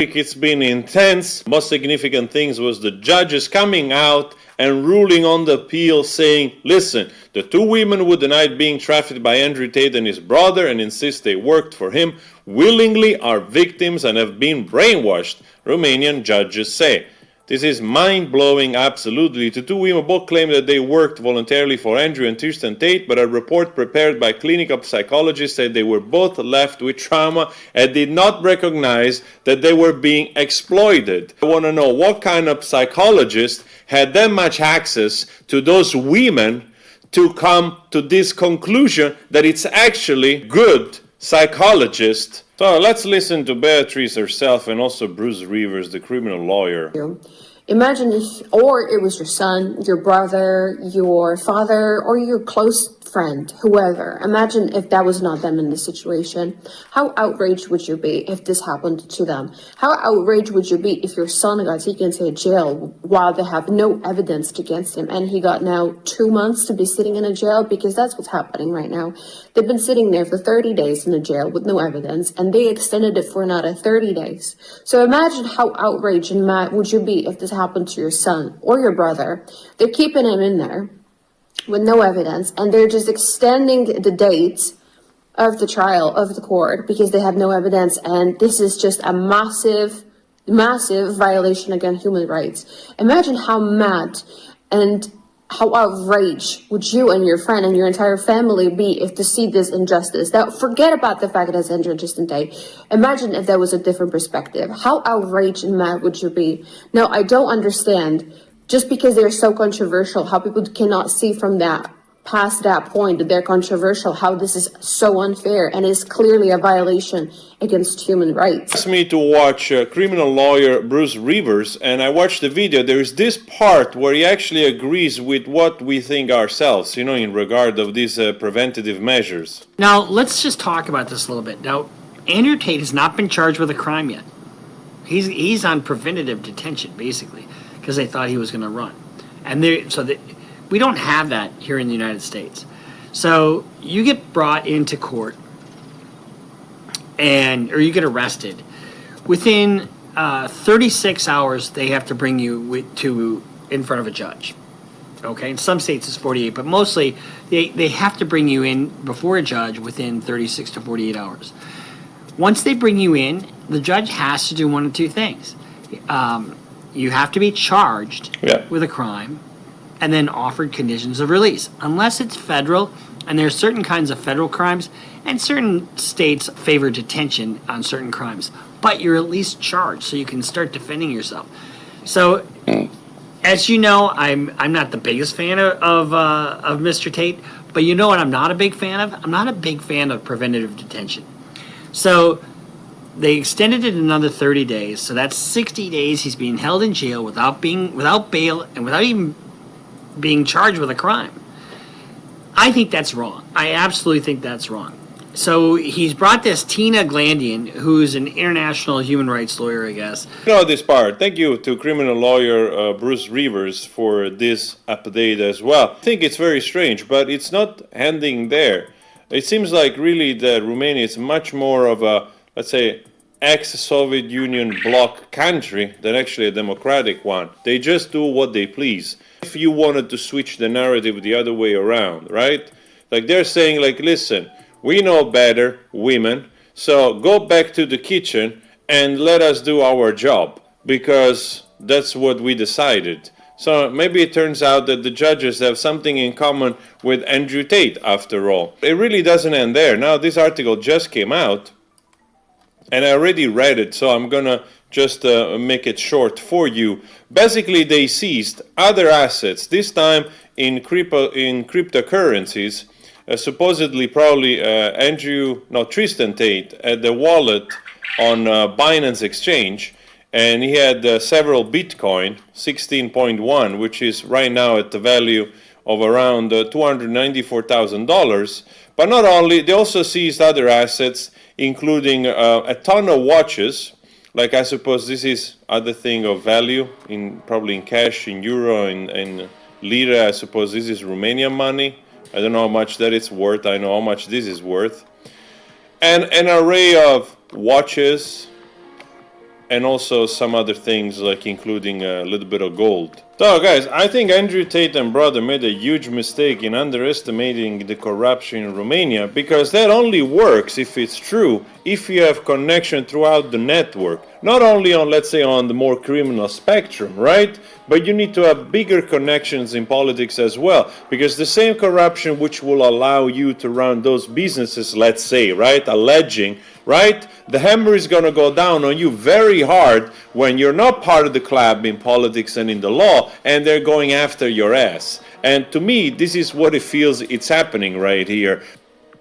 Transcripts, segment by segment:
It's been intense. Most significant things was the judges coming out and ruling on the appeal, saying, listen, the two women who denied being trafficked by Andrew Tate and his brother and insist they worked for him willingly are victims and have been brainwashed, Romanian judges say. This is mind-blowing, absolutely. The two women both claim that they worked voluntarily for Andrew and Tristan Tate, but a report prepared by clinical psychologists said they were both left with trauma and did not recognize that they were being exploited. I want to know what kind of psychologist had that much access to those women to come to this conclusion that it's actually good psychologist. So let's listen to Beatrice herself and also Bruce Rivers, the criminal lawyer. Imagine if, or it was your son, your brother, your father, or your close friend, whoever. Imagine if that was not them in this situation. How outraged would you be if this happened to them? How outraged would you be if your son got taken to jail while they have no evidence against him and he got now 2 months to be sitting in a jail? Because that's what's happening right now. They've been sitting there for 30 days in a jail with no evidence, and they extended it for another 30 days. So imagine how outraged and mad would you be if this happened to your son or your brother. They're keeping him in there with no evidence, and they're just extending the dates of the trial of the court because they have no evidence, and this is just a massive violation against human rights. Imagine how mad and how outraged would you and your friend and your entire family be if to see this injustice. Now, forget about the fact that it's Andrew and Tristan Tate. Imagine if that was a different perspective. How outraged and mad would you be? Now, I don't understand, just because they're so controversial, how people cannot see from that, past that point, that they're controversial, how this is so unfair and is clearly a violation against human rights. Asked me to watch criminal lawyer Bruce Rivers, and I watched the video. There is this part where he actually agrees with what we think ourselves, you know, in regard of these preventative measures. Now, let's just talk about this a little bit. Now, Andrew Tate has not been charged with a crime yet. He's on preventative detention, basically, because they thought he was going to run. And we don't have that here in the United States. So you get brought into court or you get arrested. Within 36 hours, they have to bring you in front of a judge. Okay, in some states it's 48, but mostly they have to bring you in before a judge within 36 to 48 hours. Once they bring you in, the judge has to do one of two things. You have to be charged with a crime and then offered conditions of release. Unless it's federal, and there are certain kinds of federal crimes, and certain states favor detention on certain crimes. But you're at least charged, so you can start defending yourself. So, as you know, I'm not the biggest fan of Mr. Tate, but you know what I'm not a big fan of? I'm not a big fan of preventative detention. So they extended it another 30 days, so that's 60 days he's being held in jail without bail and without even being charged with a crime. I think that's wrong. I absolutely think that's wrong. So he's brought this Tina Glandian, who's an international human rights lawyer, I guess. You know this part. Thank you to criminal lawyer Bruce Rivers for this update as well. I think it's very strange, but it's not ending there. It seems like really that Romania is much more of a, let's say, ex-Soviet Union bloc country than actually a democratic one. They just do what they please. If you wanted to switch the narrative the other way around, right? Like they're saying, like, listen, we know better, women, so go back to the kitchen and let us do our job, because that's what we decided. So maybe it turns out that the judges have something in common with Andrew Tate after all. It really doesn't end there. Now this article just came out, and I already read it, so I'm gonna just make it short for you. Basically, they seized other assets, this time in cryptocurrencies, supposedly probably Tristan Tate at the wallet on Binance Exchange, and he had several Bitcoin, 16.1, which is right now at the value of around $294,000. But not only, they also seized other assets, including a ton of watches. Like, I suppose this is other thing of value, probably in cash, in euro, in lira. I suppose this is Romanian money. I don't know how much that it's worth. I know how much this is worth. And an array of watches, and also some other things like including a little bit of gold. So guys, I think Andrew Tate and brother made a huge mistake in underestimating the corruption in Romania, because that only works, if it's true, if you have connection throughout the network. Not only on, let's say, on the more criminal spectrum, right? But you need to have bigger connections in politics as well, because the same corruption which will allow you to run those businesses, let's say, right, alleging, right, the hammer is going to go down on you very hard when you're not part of the club in politics and in the law, and they're going after your ass. And to me, this is what it feels it's happening right here.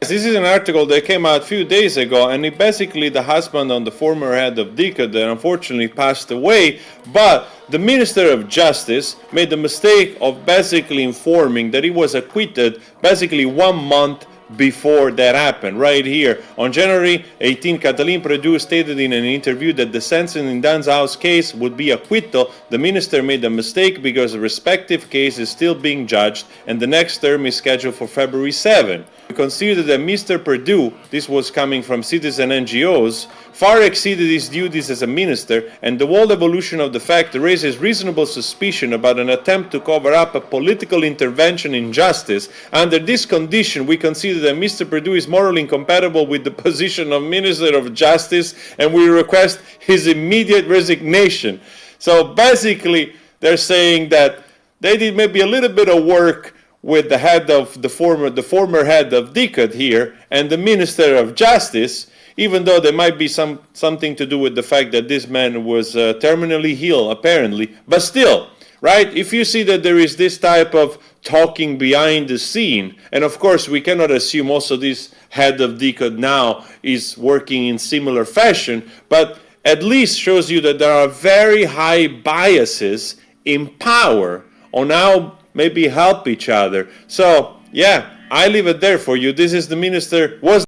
This is an article that came out a few days ago, and it basically the husband on the former head of DICA that unfortunately passed away, but the Minister of Justice made the mistake of basically informing that he was acquitted basically 1 month before that happened, right here. On January 18, Cătălin Predu stated in an interview that the sentence in Dan's house case would be acquittal. The minister made a mistake because the respective case is still being judged and the next term is scheduled for February 7. We consider that Mr. Predu, this was coming from citizen NGOs, far exceeded his duties as a minister, and the whole evolution of the fact raises reasonable suspicion about an attempt to cover up a political intervention in justice. Under this condition, we consider that Mr. Predu is morally incompatible with the position of Minister of Justice, and we request his immediate resignation. So basically, they're saying that they did maybe a little bit of work with the head of the former head of DICA here and the Minister of Justice, even though there might be something to do with the fact that this man was terminally ill, apparently. But still, right, if you see that there is this type of talking behind the scene, and of course we cannot assume also this head of DICA now is working in similar fashion, but at least shows you that there are very high biases in power on how maybe help each other. So yeah, I leave it there for you. This is the minister, was